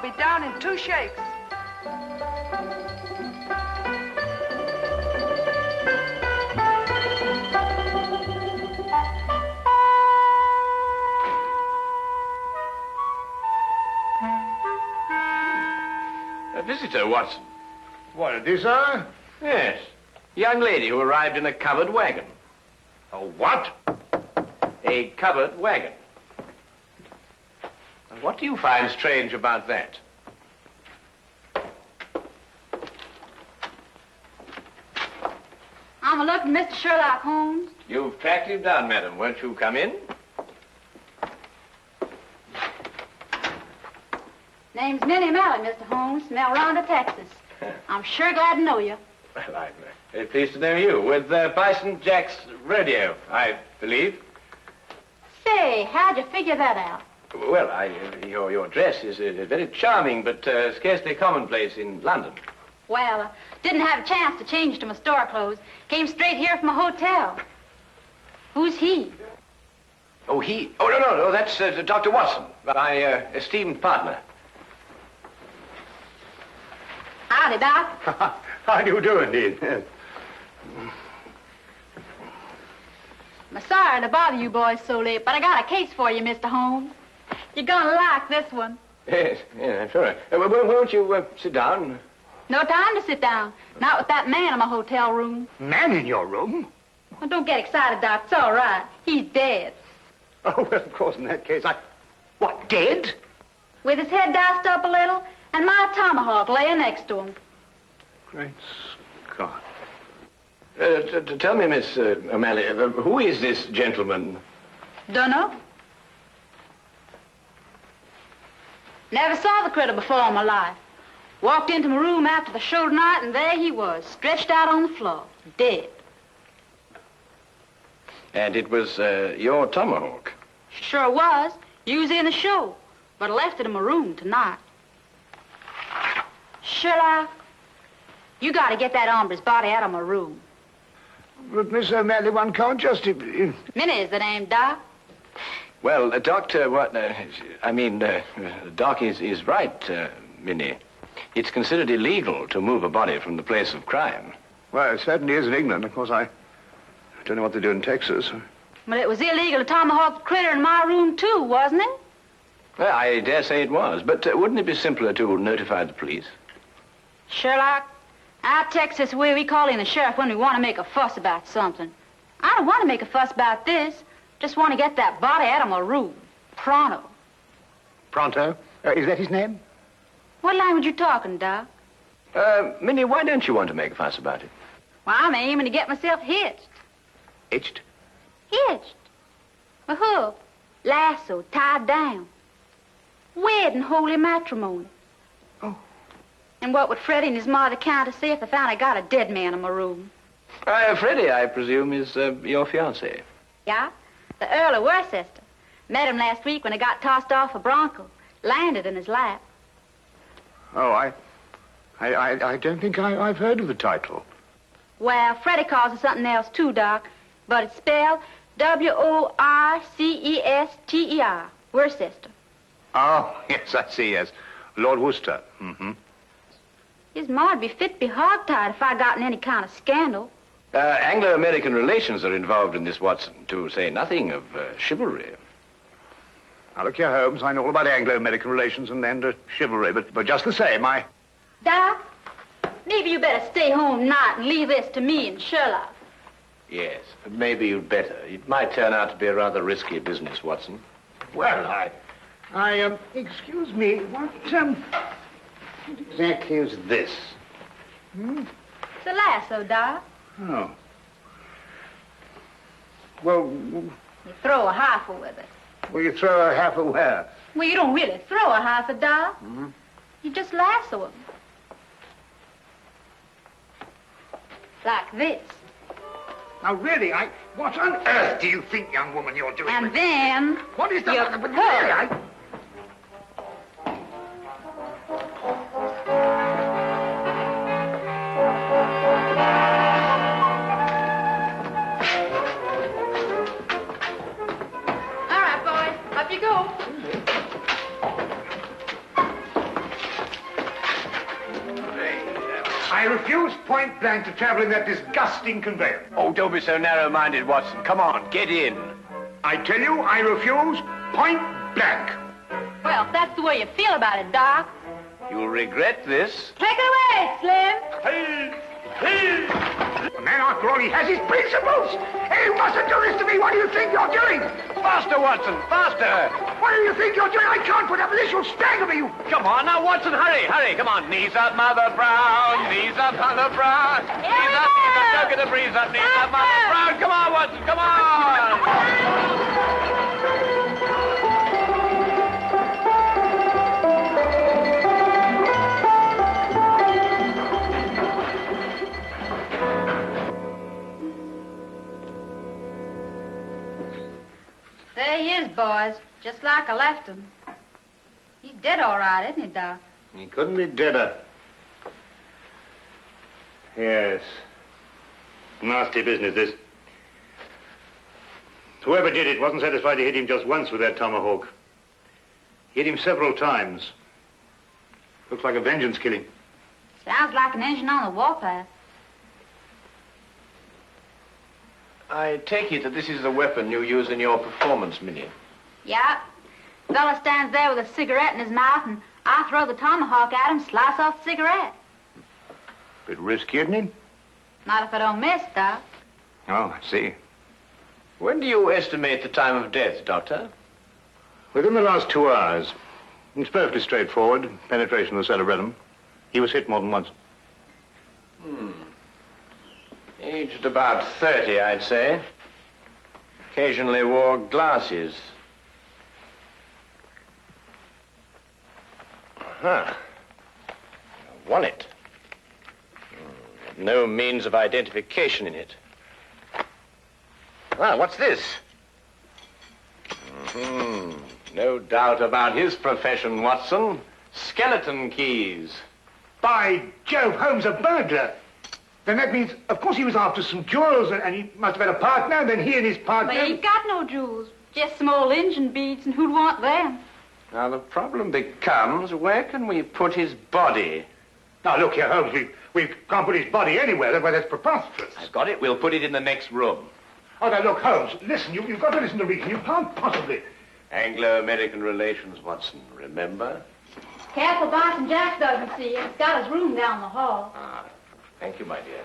I'll be down in 2 shakes. A visitor, Watson. What, a desire? Yes. Young lady who arrived in a covered wagon. A what? A covered wagon. And what do you find strange about that? I'm looking for Mr. Sherlock Holmes. You've tracked him down, madam. Won't you come in? Name's Minnie O'Malley, Mr. Holmes, from El Rondo, Texas. I'm sure glad to know you. Well, I'm very pleased to know you. With Bison Jack's rodeo, I believe. Say, how'd you figure that out? Well, your dress is very charming, but scarcely commonplace in London. Well, didn't have a chance to change to my store clothes. Came straight here from a hotel. Who's he? Oh, he? Oh, no, that's Dr. Watson, my esteemed partner. Howdy, Doc. How do you do, indeed? I'm sorry to bother you boys so late, but I got a case for you, Mr. Holmes. You're gonna like this one. Yes, I'm sure. Won't you sit down? No time to sit down. Not with that man in my hotel room. Man in your room? Well, don't get excited, Doc. It's all right. He's dead. Oh, well, of course, in that case, What, dead? With his head diced up a little, and my tomahawk laying next to him. Great Scott. Tell me, Miss O'Malley, who is this gentleman? Dunno. Never saw the critter before in my life. Walked into my room after the show tonight, and there he was, stretched out on the floor, dead. And it was your tomahawk? Sure was. Used in the show, but I left it in my room tonight. Sherlock, you got to get that hombre's body out of my room. But, Miss O'Malley, one can't just... Minnie's the name, Doc. Well, Doctor, Doc is right, Minnie. It's considered illegal to move a body from the place of crime. Well, it certainly is in England. Of course, I don't know what they do in Texas. Well, it was illegal to tomahawk the critter in my room, too, wasn't it? Well, I dare say it was, but wouldn't it be simpler to notify the police? Sherlock, our Texas way, we call in the sheriff when we want to make a fuss about something. I don't want to make a fuss about this. Just want to get that body out of my room. Pronto. Pronto? Is that his name? What language you talking, Doc? Minnie, why don't you want to make a fuss about it? Well, I'm aiming to get myself hitched. Hitched? Hitched. A hook, lasso, tied down. Wedding holy matrimony. Oh. And what would Freddie and his mother count to say if they found I got a dead man in my room? Freddie, I presume, is your fiancé. Yeah, the Earl of Worcester. Met him last week when he got tossed off a bronco. Landed in his lap. Oh, I don't think I've heard of the title. Well, Freddie calls it something else, too, Doc. But it's spelled W-O-R-C-E-S-T-E-R. Worcester. Oh, yes, I see, yes. Lord Worcester. Mm-hmm. His ma'd be fit to be hogtied if I got in any kind of scandal. Anglo-American relations are involved in this, Watson, to say nothing of chivalry. Now, look here, Holmes, I know all about Anglo-American relations and chivalry, but just the same, Doc, maybe you better stay home tonight and leave this to me and Sherlock. Yes, but maybe you'd better. It might turn out to be a rather risky business, Watson. Well, excuse me, what exactly is this? It's a lasso, Doc. Oh. Well, You throw a half with it. will you throw a half a where? Well, you don't really throw a half, Doc. Mm-hmm. You just lasso him. Like this. Now, really, what on earth do you think, young woman, you're doing? And then... What is that? You But pull. really, All right, boys. Up you go. I refuse point blank to travel in that disgusting conveyance. Oh, don't be so narrow-minded, Watson. Come on, get in. I tell you, I refuse point blank. Well, if that's the way you feel about it, Doc. You'll regret this. Take it away, Slim. Hey! The man, after all, he has his principles. Hey, you mustn't do this to me. What do you think you're doing? Faster, Watson, faster. What do you think you're doing? I can't put up with this. You'll strangle me, you... Come on, now, Watson, hurry, hurry. Come on, knees up, Mother Brown. Knees up, Mother Brown. Knees up, don't get the breeze up. Knees up, Mother Brown. Come on, Watson, come on. There he is, boys. Just like I left him. He's dead all right, isn't he, Doc? He couldn't be deader. Yes. Nasty business, this. Whoever did it wasn't satisfied to hit him just once with that tomahawk. Hit him several times. Looks like a vengeance killing. Sounds like an engine on the warpath. I take it that this is the weapon you use in your performance, Minnie. Yeah. Fella stands there with a cigarette in his mouth, and I throw the tomahawk at him, slice off the cigarette. Bit risky, isn't it? Not if I don't miss, Doc. Oh, I see. When do you estimate the time of death, Doctor? Within the last 2 hours. It's perfectly straightforward. Penetration of the cerebellum. He was hit more than once. Aged about 30, I'd say. Occasionally wore glasses. Huh. A wallet. No means of identification in it. Well, what's this? No doubt about his profession, Watson. Skeleton keys. By Jove, Holmes, a burglar. Then that means, of course, he was after some jewels, and he must have had a partner, and then he and his partner... But he ain't got no jewels. Just some old engine beads, and who'd want them? Now, the problem becomes, where can we put his body? Now, look here, Holmes, we can't put his body anywhere. That's preposterous. I've got it. We'll put it in the next room. Oh, now, look, Holmes, listen, you've got to listen to reason. You can't possibly... Anglo-American relations, Watson, remember? Careful Bison Jack doesn't see you. He's got his room down the hall. Ah, thank you, my dear.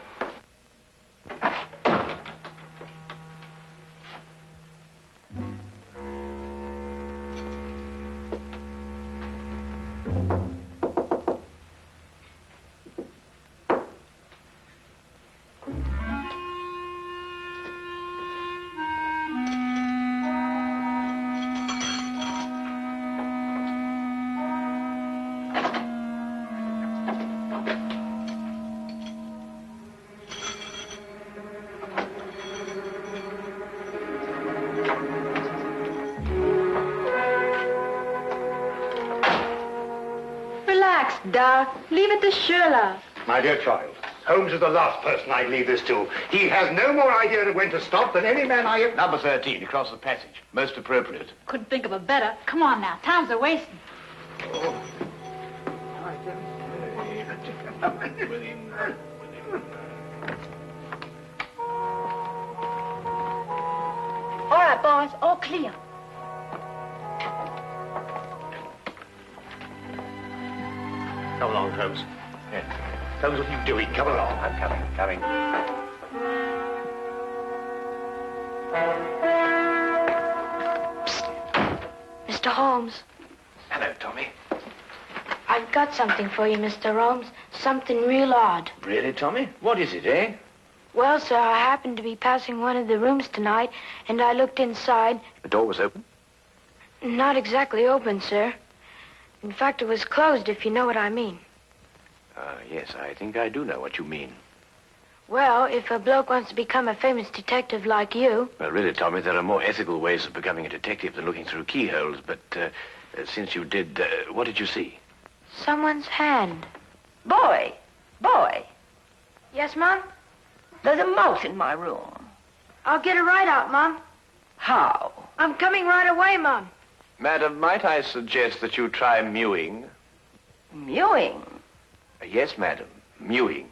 Doc, leave it to Sherlock. My dear child, Holmes is the last person I'd leave this to. He has no more idea of when to stop than any man I have... Number 13, across the passage. Most appropriate. Couldn't think of a better. Come on now, time's a wasting. Oh. All right, boys, all clear. Come along, Holmes. Yeah. Holmes, what are you doing? Come along. I'm coming. Mr. Holmes. Hello, Tommy. I've got something for you, Mr. Holmes. Something real odd. Really, Tommy? What is it, eh? Well, sir, I happened to be passing one of the rooms tonight, and I looked inside. The door was open? Not exactly open, sir. In fact, it was closed, if you know what I mean. Yes, I think I do know what you mean. Well, if a bloke wants to become a famous detective like you... Well, really, Tommy, there are more ethical ways of becoming a detective than looking through keyholes, but since you did, what did you see? Someone's hand. Boy. Yes, Mom? There's a mouse in my room. I'll get it right out, Mom. How? I'm coming right away, Mom. Madam, might I suggest that you try mewing? Mewing? Yes, madam, mewing.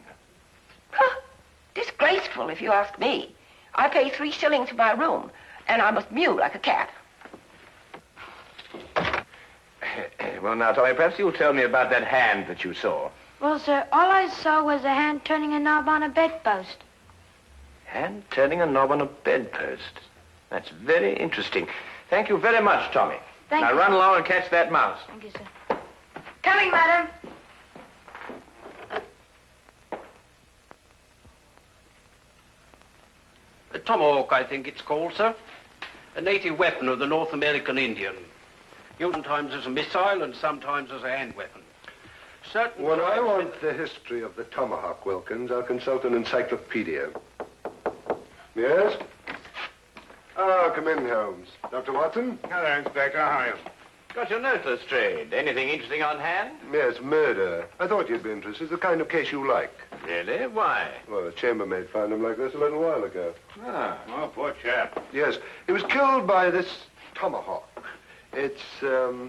Huh. Disgraceful, if you ask me. I pay 3 shillings for my room, and I must mew like a cat. Well, now, Tommy, perhaps you'll tell me about that hand that you saw. Well, sir, all I saw was a hand turning a knob on a bedpost. Hand turning a knob on a bedpost. That's very interesting. Thank you very much, Tommy. Thank now you. run along and catch that mouse. Thank you, sir. Coming, madam. A tomahawk, I think it's called, sir. A native weapon of the North American Indian. Used sometimes as a missile and sometimes as a hand weapon. Certain When I tribes- want the history of the tomahawk, Wilkins, I'll consult an encyclopedia. Yes? Come in, Holmes. Dr. Watson? Hello, Inspector. How are you? Got your note, Lestrade. Anything interesting on hand? Yes, murder. I thought you'd be interested. The kind of case you like. Really? Why? Well, the chambermaid found him like this a little while ago. Ah, Oh, poor chap. Yes, he was killed by this tomahawk. It's a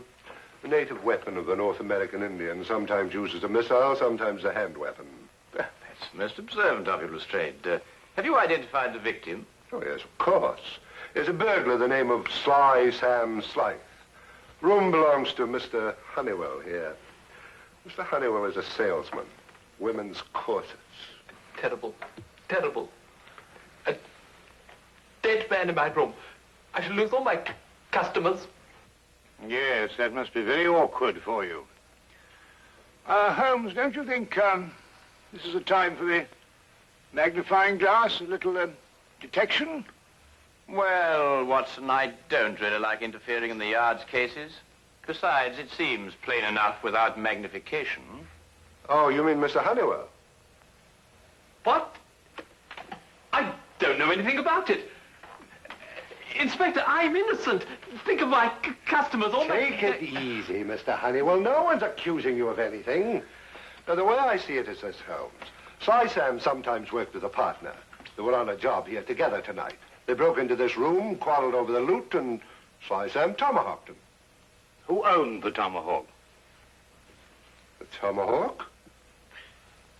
native weapon of the North American Indian, sometimes used as a missile, sometimes a hand weapon. that's most observant of you, Lestrade. Have you identified the victim? Oh, yes, of course. There's a burglar, the name of Sly Sam Slythe. Room belongs to Mr. Honeywell here. Mr. Honeywell is a salesman. Women's corsets. Terrible. Terrible. A dead man in my room. I shall lose all my customers. Yes, that must be very awkward for you. Holmes, don't you think this is a time for the magnifying glass, a little detection? Well, Watson, I don't really like interfering in the yard's cases. Besides, it seems plain enough without magnification. Oh, you mean Mr. Honeywell? What? I don't know anything about it. Inspector, I'm innocent. Think of my customers. All Take it easy, Mr. Honeywell. No one's accusing you of anything. Now, the way I see it is this, Holmes. Sly Sam sometimes worked with a partner. They were on a job here together tonight. They broke into this room, quarreled over the loot, and Sly Sam tomahawked him. Who owned the tomahawk? The tomahawk?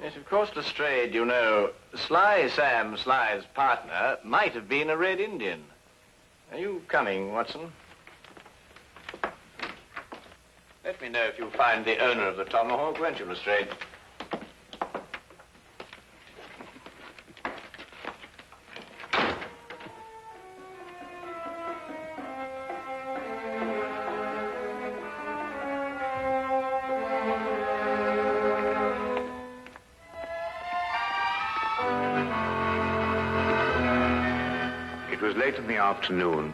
Yes, of course, Lestrade, you know, Sly Sam Sly's partner might have been a Red Indian. Are you coming, Watson? Let me know if you find the owner of the tomahawk, won't you, Lestrade? It was late in the afternoon,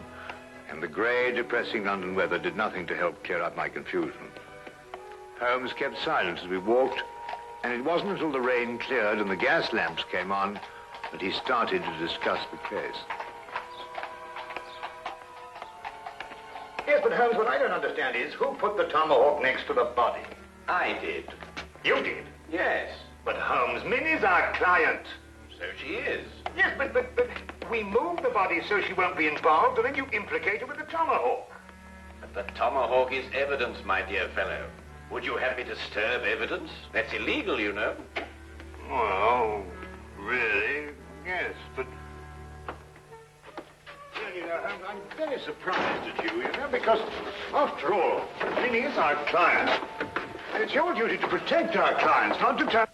and the grey, depressing London weather did nothing to help clear up my confusion. Holmes kept silent as we walked, and it wasn't until the rain cleared and the gas lamps came on that he started to discuss the case. Yes, but Holmes, what I don't understand is who put the tomahawk next to the body? I did. You did. Yes. But Holmes, Minnie's our client. So she is. Yes, but we moved the body so she won't be involved, and then you implicate her with the tomahawk. But the tomahawk is evidence, my dear fellow. Would you have me disturb evidence? That's illegal, you know. Well, really, yes, but... Well, you know, I'm very surprised at you, you know, because, after all, Minnie is our client. And it's your duty to protect our clients, not to turn...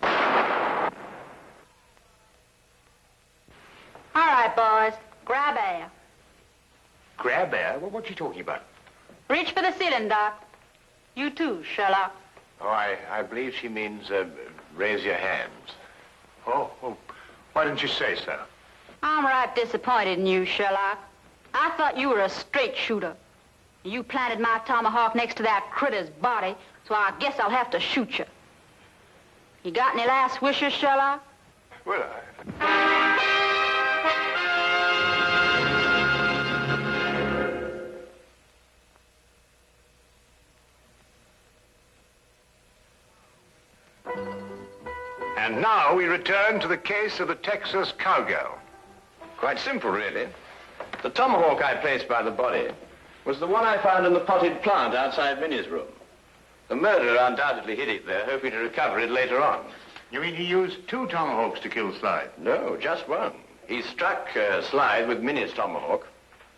All right, boys. Grab air. Grab air? Well, what are you talking about? Reach for the ceiling, Doc. You too, Sherlock. Oh, I believe she means raise your hands. Oh, well, why didn't you say so? I'm right disappointed in you, Sherlock. I thought you were a straight shooter. You planted my tomahawk next to that critter's body, so I guess I'll have to shoot you. You got any last wishes, Sherlock? Well, And now we return to the case of the Texas Cowgirl. Quite simple, really. The tomahawk I placed by the body was the one I found in the potted plant outside Minnie's room. The murderer undoubtedly hid it there, hoping to recover it later on. You mean he used 2 tomahawks to kill Slide? No, just one. He struck Slide with Minnie's tomahawk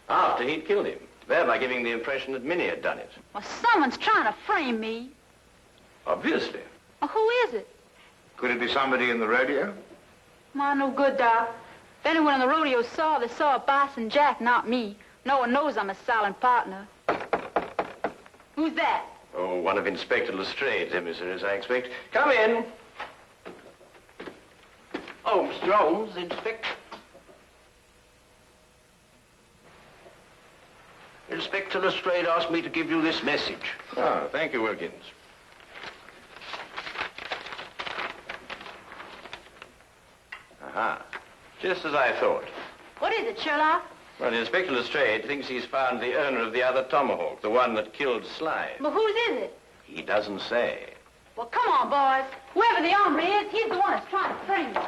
after he'd killed him, thereby giving the impression that Minnie had done it. Well, someone's trying to frame me. Obviously. Well, who is it? Could it be somebody in the rodeo? My, no good, Doc. If anyone in the rodeo saw, they saw Bison Jack, not me. No one knows I'm a silent partner. Who's that? Oh, one of Inspector Lestrade's emissaries, I expect. Come in. Oh, Mr. Holmes, Inspector. Inspector Lestrade asked me to give you this message. Oh, thank you, Wilkins. Aha. Just as I thought. What is it, Sherlock? Well, Inspector Lestrade thinks he's found the owner of the other tomahawk, the one that killed Slide. But whose is it? He doesn't say. Well, come on, boys. Whoever the hombre is, he's the one that's trying to frame me.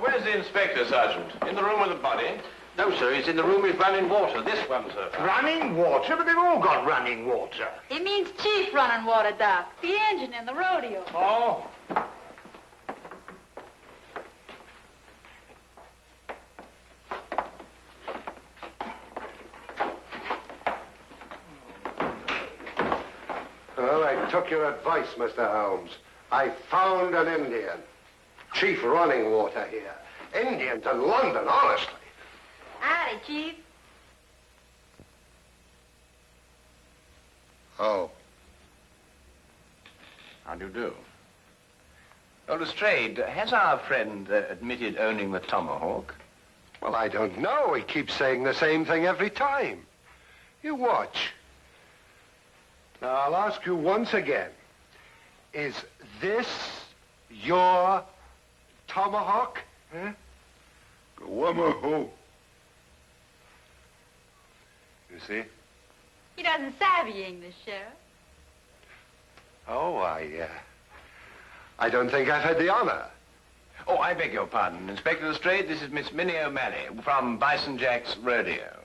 Where's the inspector, Sergeant? In the room with the body? No, sir, he's in the room with running water. This one, sir. Running water? But they've all got running water. It means Chief running water, Doc. The engine in the rodeo. Oh. Well, I took your advice, Mr. Holmes. I found an Indian. Chief running water here. Indians in London, honestly. Howdy, Chief. Oh. How do you do? Oh, Lestrade, has our friend admitted owning the tomahawk? Well, I don't know. He keeps saying the same thing every time. You watch. Now, I'll ask you once again. Is this your tomahawk? Huh? Wamaho. You see? He doesn't savvy English, Sheriff. Oh, I don't think I've had the honor. Oh, I beg your pardon. Inspector Lestrade, this is Miss Minnie O'Malley from Bison Jack's rodeo.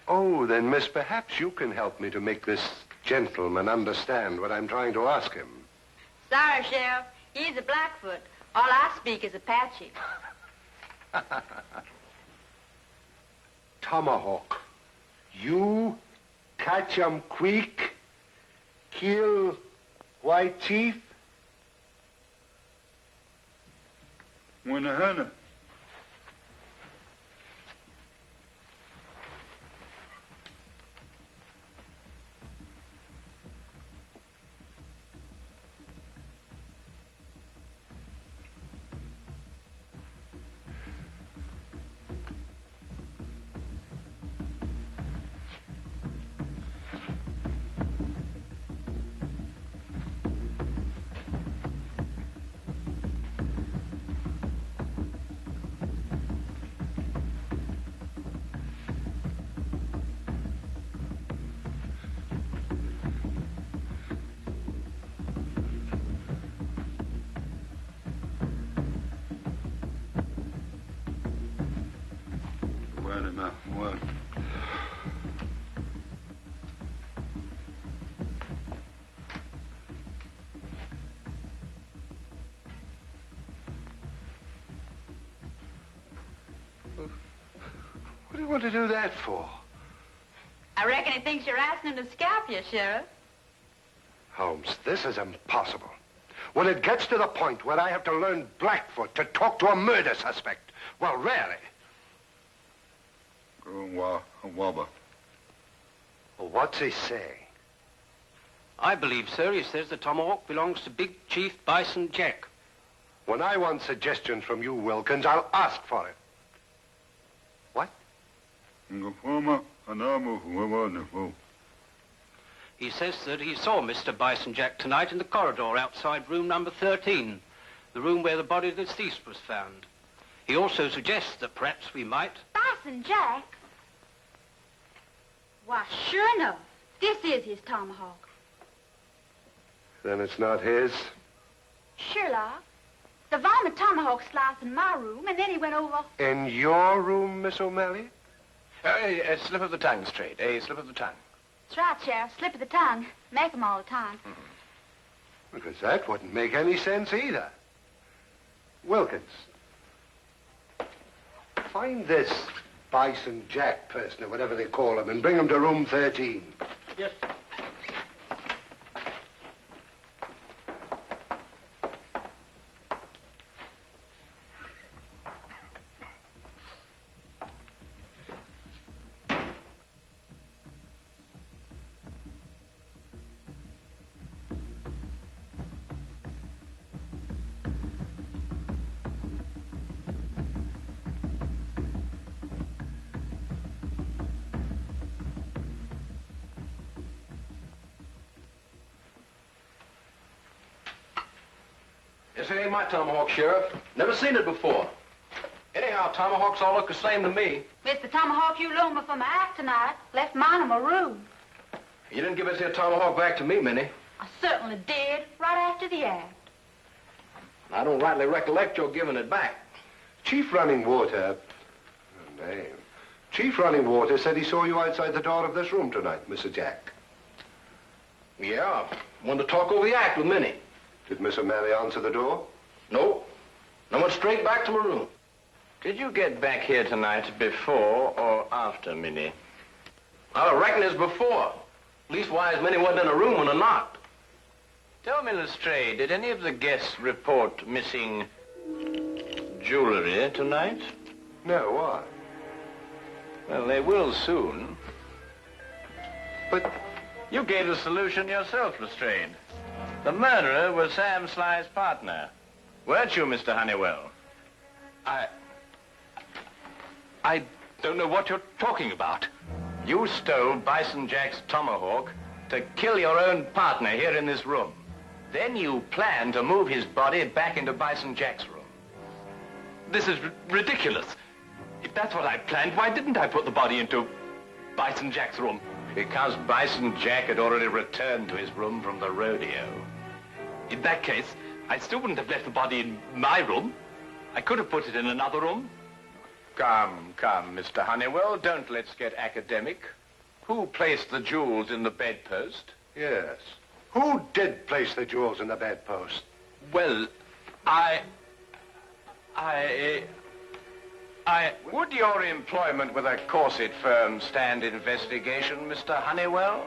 Oh, then, miss, perhaps you can help me to make this gentleman understand what I'm trying to ask him. Sorry, Sheriff. He's a Blackfoot. All I speak is Apache. Tomahawk. You catch 'em quick, kill White Chief? Wanahana. What? What do you want to do that for? I reckon he thinks you're asking him to scalp you, Sheriff. Holmes, this is impossible. When it gets to the point where I have to learn Blackfoot to talk to a murder suspect, well, really. Well, what's he saying? I believe, sir, he says the tomahawk belongs to Big Chief Bison Jack. When I want suggestions from you, Wilkins, I'll ask for it. What? He says that he saw Mr. Bison Jack tonight in the corridor outside room number 13, the room where the body of the deceased was found. He also suggests that perhaps we might... Bison Jack? Why, sure enough, this is his tomahawk. Then it's not his? Sherlock, The varmint tomahawk sliced in my room, and then he went over. In your room, Miss O'Malley? A slip of the tongue, Lestrade. A slip of the tongue. That's right, Sheriff. Slip of the tongue. Make 'em all the time. Because that wouldn't make any sense either. Wilkins, find this Bison Jack person, or whatever they call him, and bring him to room 13. Yes. This ain't my tomahawk, Sheriff. Never seen it before. Anyhow, tomahawks all look the same to me. It's the tomahawk you loaned me for my act tonight. Left mine in my room. You didn't give us your tomahawk back to me, Minnie. I certainly did, right after the act. I don't rightly recollect your giving it back. Chief Running Water... Oh, name. Chief Running Water said he saw you outside the door of this room tonight, Mr. Jack. Yeah, wanted to talk over the act with Minnie. Did Miss O'Malley answer the door? No. I went straight back to my room. Did you get back here tonight before or after Minnie? I reckon it's before. Leastwise, Minnie wasn't in a room when I knocked. Tell me, Lestrade, did any of the guests report missing jewelry tonight? No, why? Well, they will soon. But... You gave the solution yourself, Lestrade. The murderer was Sam Sly's partner. Weren't you, Mr. Honeywell? I don't know what you're talking about. You stole Bison Jack's tomahawk to kill your own partner here in this room. Then you planned to move his body back into Bison Jack's room. This is ridiculous. If that's what I planned, why didn't I put the body into Bison Jack's room? Because Bison Jack had already returned to his room from the rodeo. In that case, I still wouldn't have left the body in my room. I could have put it in another room. Come, Mr. Honeywell, don't let's get academic. Who placed the jewels in the bedpost? Yes. Who did place the jewels in the bedpost? Well, Would your employment with a corset firm stand investigation, Mr. Honeywell?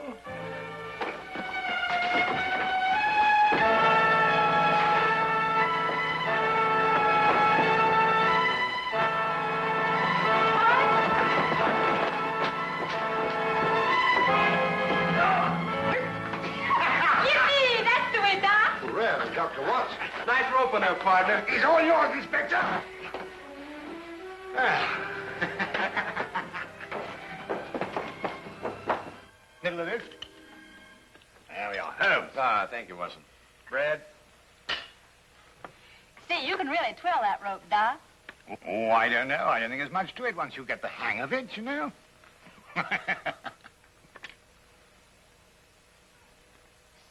Yippee! That's the way, Doc. Really, Dr. Watson? nice rope on there, partner. He's all yours, Inspector. Middle of the lift. There we are. Holmes. Ah, thank you, Watson. Bread? See, you can really twirl that rope, Doc. Oh, I don't know. I don't think there's much to it once you get the hang of it, you know.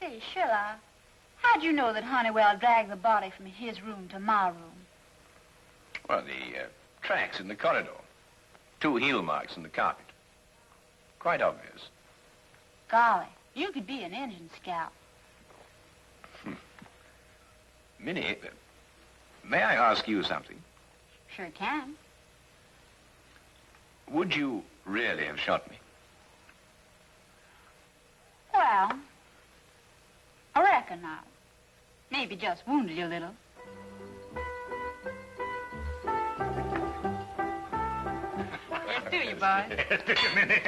Say, Sherlock, how'd you know that Honeywell dragged the body from his room to my room? Well, the tracks in the corridor. 2 heel marks in the carpet. Quite obvious. Golly, you could be an engine scout. Minnie, may I ask you something? Sure can. Would you really have shot me? Well, I reckon not. Maybe just wounded you a little. Yes, do you, boys? Yes, do you, Minnie?